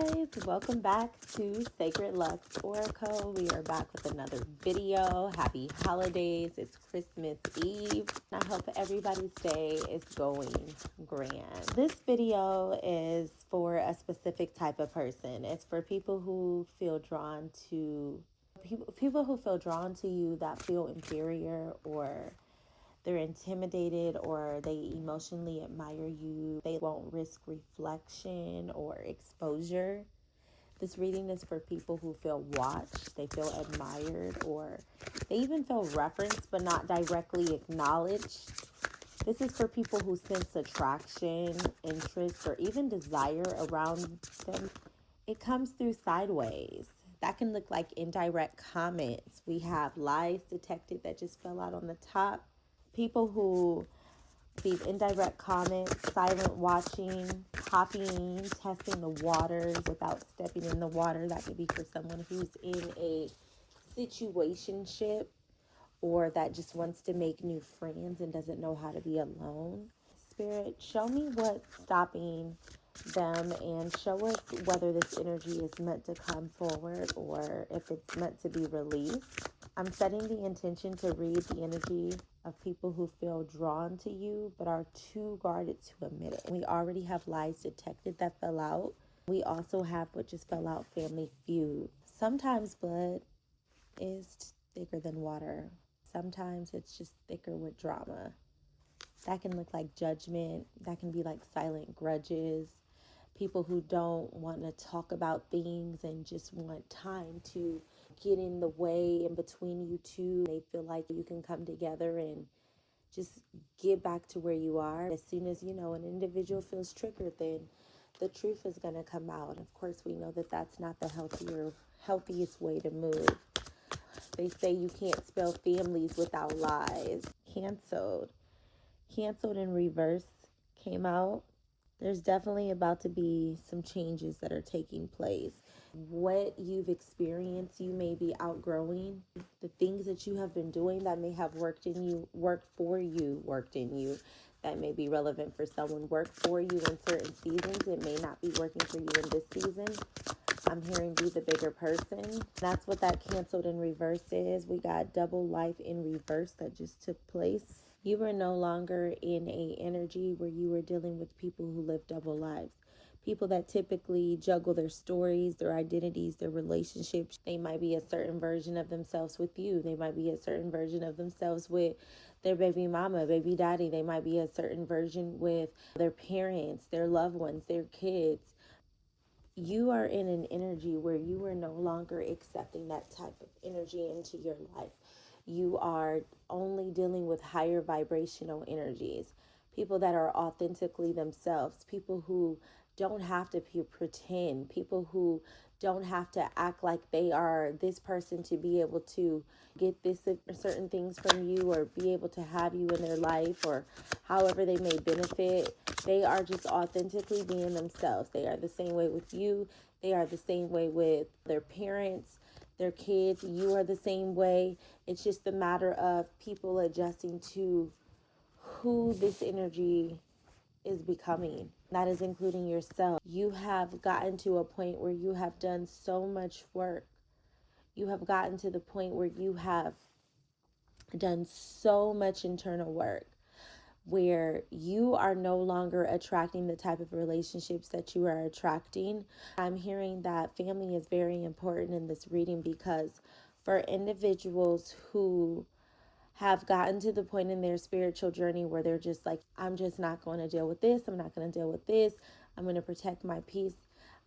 guys, welcome back to Sacred Lux Oracle. We are back with another video. Happy holidays. It's Christmas Eve. I hope everybody's day is going grand. This video is for a specific type of person. It's for people who feel drawn to people who feel drawn to you that feel inferior, or they're intimidated, or they emotionally admire you. They won't risk reflection or exposure. This reading is for people who feel watched, they feel admired, or they even feel referenced but not directly acknowledged. This is for people who sense attraction, interest, or even desire around them. It comes through sideways. That can look like indirect comments. We have lies detected that just fell out on the top. People who leave indirect comments, silent watching, copying, testing the waters without stepping in the water. That could be for someone who's in a situationship, or that just wants to make new friends and doesn't know how to be alone. Spirit, show me what's stopping them, and show us whether this energy is meant to come forward or if it's meant to be released. I'm setting the intention to read the energy of people who feel drawn to you but are too guarded to admit it. We already have lies detected that fell out. We also have what just fell out, family feud. Sometimes blood is thicker than water. Sometimes it's just thicker with drama. That can look like judgment. That can be like silent grudges. People who don't want to talk about things and just want time to get in the way in between you two. They feel like you can come together and just get back to where you are. As soon as, an individual feels triggered, then the truth is going to come out. Of course, we know that that's not the healthiest way to move. They say you can't spell families without lies. Canceled in reverse came out. There's definitely about to be some changes that are taking place. What you've experienced, you may be outgrowing. The things that you have been doing that may have worked in you, that may be relevant for someone, worked for you in certain seasons. It may not be working for you in this season. I'm hearing be the bigger person. That's what that canceled in reverse is. We got double life in reverse that just took place. You were no longer in a energy where you were dealing with people who live double lives. People that typically juggle their stories, their identities, their relationships. They might be a certain version of themselves with you. They might be a certain version of themselves with their baby mama, baby daddy. They might be a certain version with their parents, their loved ones, their kids. You are in an energy where you are no longer accepting that type of energy into your life. You are only dealing with higher vibrational energies, people that are authentically themselves, people who don't have to pretend, people who don't have to act like they are this person to be able to get this certain things from you, or be able to have you in their life, or however they may benefit. They are just authentically being themselves. They are the same way with you. They are the same way with their parents, their kids. You are the same way. It's just a matter of people adjusting to who this energy is becoming. That is including yourself. You have gotten to a point where you have done so much work. You have gotten to the point where you have done so much internal work, where you are no longer attracting the type of relationships that you are attracting. I'm hearing that family is very important in this reading, because for individuals who have gotten to the point in their spiritual journey where they're just like, I'm just not going to deal with this. I'm not going to deal with this. I'm going to protect my peace.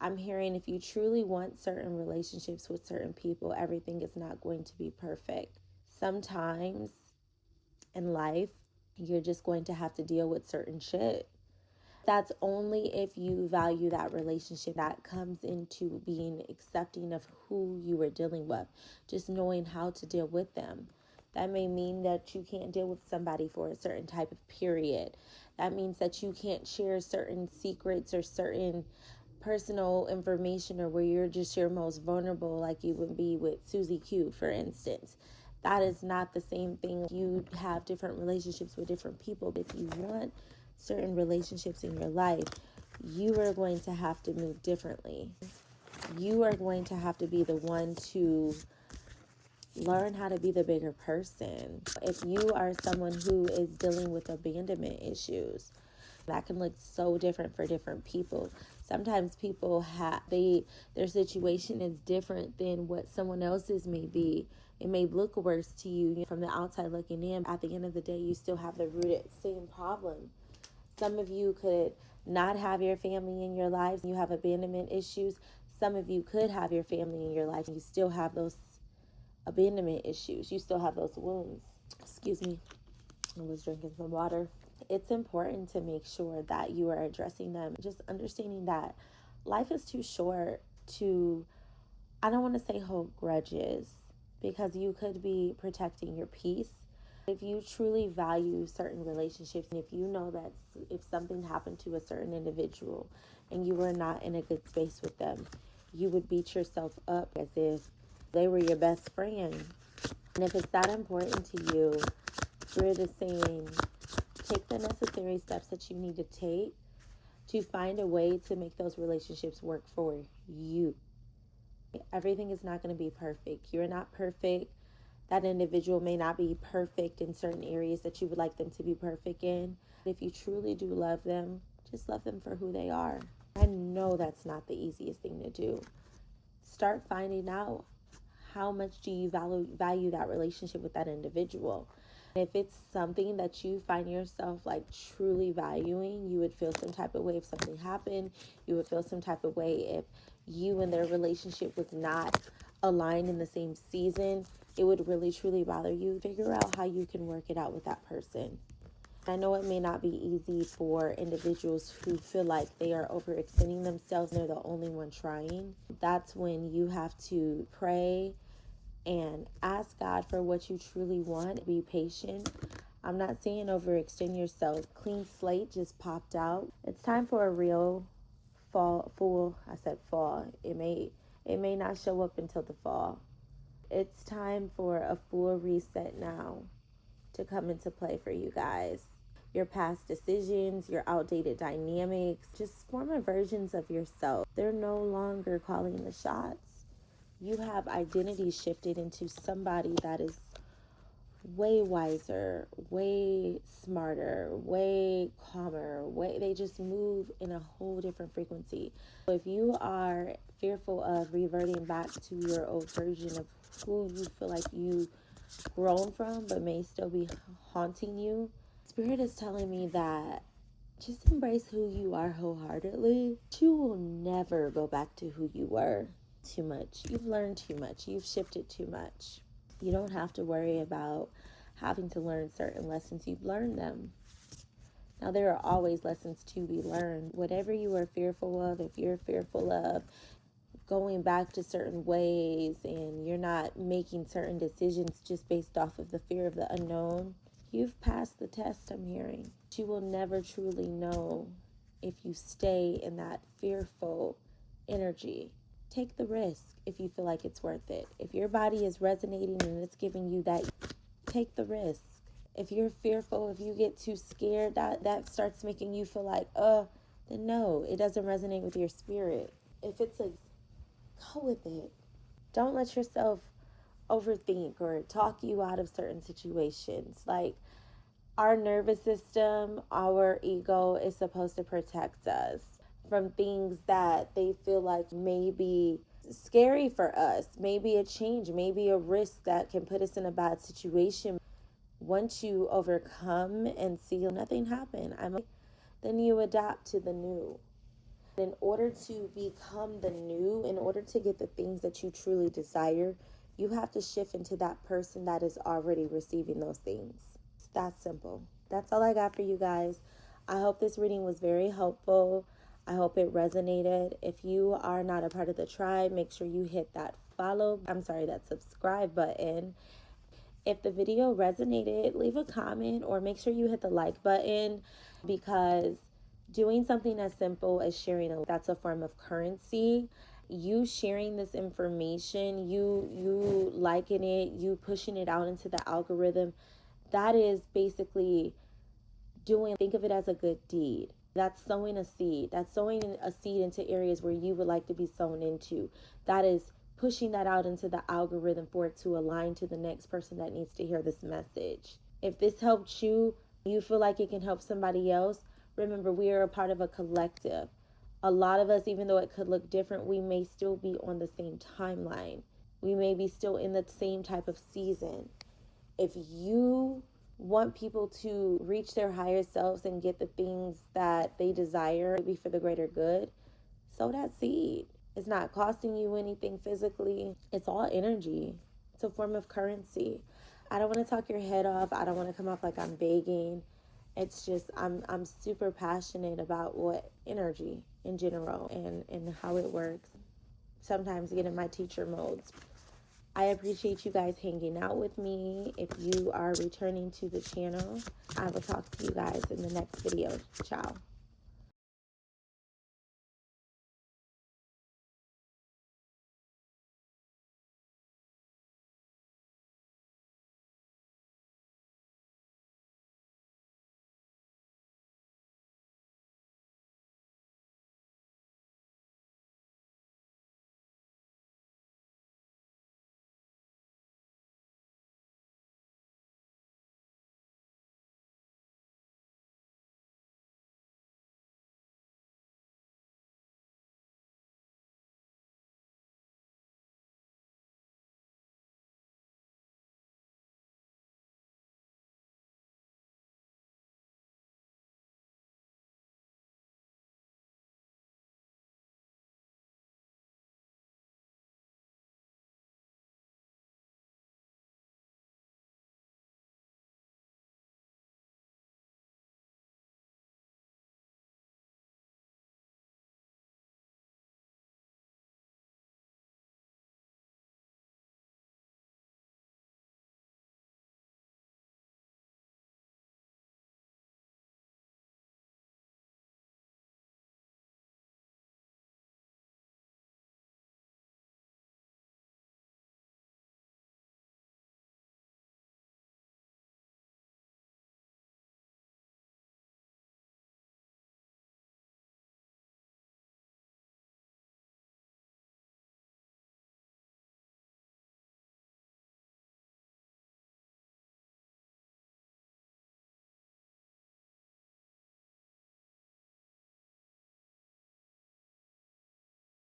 I'm hearing if you truly want certain relationships with certain people, everything is not going to be perfect. Sometimes in life, you're just going to have to deal with certain shit. That's only if you value that relationship. That comes into being accepting of who you are dealing with, just knowing how to deal with them. That may mean that you can't deal with somebody for a certain type of period. That means that you can't share certain secrets or certain personal information, or where you're just your most vulnerable, like you would be with Susie Q, for instance. That is not the same thing. You have different relationships with different people. If you want certain relationships in your life, you are going to have to move differently. You are going to have to be the one to learn how to be the bigger person. If you are someone who is dealing with abandonment issues, that can look so different for different people. Sometimes people their situation is different than what someone else's may be. It may look worse to you from the outside looking in. At the end of the day, you still have the rooted same problem. Some of you could not have your family in your lives. You have abandonment issues. Some of you could have your family in your life and you still have those abandonment issues. You still have those wounds. Excuse me. I was drinking some water. It's important to make sure that you are addressing them. Just understanding that life is too short to, I don't want to say hold grudges, because you could be protecting your peace. If you truly value certain relationships, and if you know that if something happened to a certain individual and you were not in a good space with them, you would beat yourself up as if they were your best friend. And if it's that important to you, we're the saying, take the necessary steps that you need to take to find a way to make those relationships work for you. Everything is not going to be perfect. You're not perfect. That individual may not be perfect in certain areas that you would like them to be perfect in. If you truly do love them, just love them for who they are. I know that's not the easiest thing to do. Start finding out how much do you value that relationship with that individual. If it's something that you find yourself like truly valuing, you would feel some type of way if something happened. You would feel some type of way if you and their relationship was not aligned in the same season. It would really truly bother you. Figure out how you can work it out with that person. I know it may not be easy for individuals who feel like they are overextending themselves and they're the only one trying. That's when you have to pray and ask God for what you truly want. Be patient. I'm not saying overextend yourself. Clean slate just popped out. It's time for a real fall. I said fall. It may not show up until the fall. It's time for a full reset now to come into play for you guys. Your past decisions, your outdated dynamics, just former versions of yourself, they're no longer calling the shots. You have identity shifted into somebody that is way wiser, way smarter, way calmer, they just move in a whole different frequency. So if you are fearful of reverting back to your old version of who you feel like you've grown from but may still be haunting you, Spirit is telling me that just embrace who you are wholeheartedly. You will never go back to who you were. Too much. You've learned too much. You've shifted too much. You don't have to worry about having to learn certain lessons. You've learned them. Now, there are always lessons to be learned. Whatever you are fearful of, if you're fearful of going back to certain ways and you're not making certain decisions just based off of the fear of the unknown, you've passed the test, I'm hearing. You will never truly know if you stay in that fearful energy. Take the risk if you feel like it's worth it. If your body is resonating and it's giving you that, take the risk. If you're fearful, if you get too scared, that starts making you feel like, then no, it doesn't resonate with your spirit. If it's a go with it. Don't let yourself overthink or talk you out of certain situations. Like, our nervous system, our ego is supposed to protect us from things that they feel like may be scary for us, maybe a change, maybe a risk that can put us in a bad situation. Once you overcome and see nothing happen, then you adapt to the new. In order to become the new, in order to get the things that you truly desire, you have to shift into that person that is already receiving those things. It's that simple. That's all I got for you guys. I hope this reading was very helpful. I hope it resonated. If you are not a part of the tribe, make sure you hit that that subscribe button. If the video resonated, leave a comment or make sure you hit the like button, because doing something as simple as sharing that's a form of currency. You sharing this information, you liking it, you pushing it out into the algorithm, that is basically think of it as a good deed. That's sowing a seed. That's sowing a seed into areas where you would like to be sown into. That is pushing that out into the algorithm for it to align to the next person that needs to hear this message. If this helped you, you feel like it can help somebody else, remember, we are a part of a collective. A lot of us, even though it could look different, we may still be on the same timeline. We may be still in the same type of season. If you want people to reach their higher selves and get the things that they desire, maybe for the greater good, sow that seed. It's not costing you anything physically. It's all energy. It's a form of currency. I don't want to talk your head off. I don't want to come off like I'm begging. It's just I'm super passionate about what energy in general and how it works. Sometimes get in my teacher modes. I appreciate you guys hanging out with me. If you are returning to the channel, I will talk to you guys in the next video. Ciao.